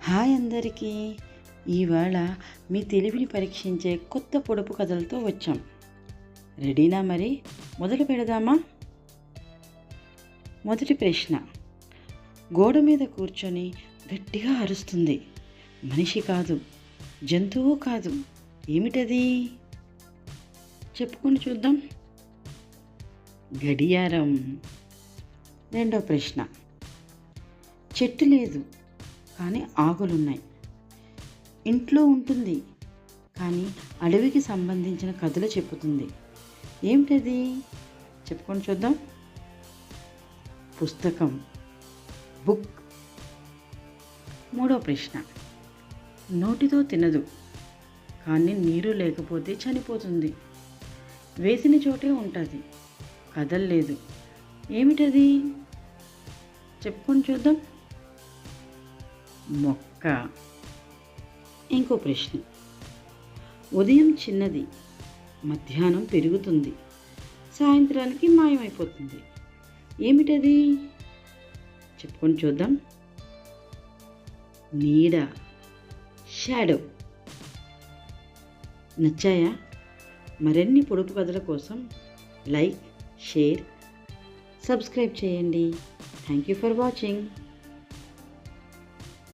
Hi అందరికీ. ఇవాళ మీ తెలివిని పరీక్షించే కొత్త పొడుపు కథలతో వచ్చాం. రెడీనా? మరి మొదలు పెడదామా? మొదటి ప్రశ్న. గోడ మీద కూర్చొని గట్టిగా అరుస్తుంది. మనిషి కాదు, జంతువు కాదు, ఏమిటది? చెప్పుకొని చూద్దాం. గడియారం. రెండో ప్రశ్న. చెట్టు లేదు కానీ ఆకులున్నాయి. ఇంట్లో ఉంటుంది కానీ అడవికి సంబంధించిన కథలు చెప్పుతుంది. ఏమిటది? చెప్పుకొని చూద్దాం. పుస్తకం, బుక్. మూడో ప్రశ్న. నోటితో తినదు కానీ నీరు లేకపోతే చనిపోతుంది. వేసిన చోటే ఉంటుంది, కదల్లేదు. ఏమిటది? చెప్పుకొని చూద్దాం. మొక్క. ఇంకో ప్రశ్న. ఉదయం చిన్నది, మధ్యాహ్నం పెరుగుతుంది, సాయంత్రానికి మాయమైపోతుంది. ఏమిటది? చెప్పుకొని చూద్దాం. నీడ, షాడో. నచ్చాయా? మరిన్ని పొడుపు కథల కోసం లైక్, షేర్, సబ్స్క్రైబ్ చేయండి. Thank you for watching.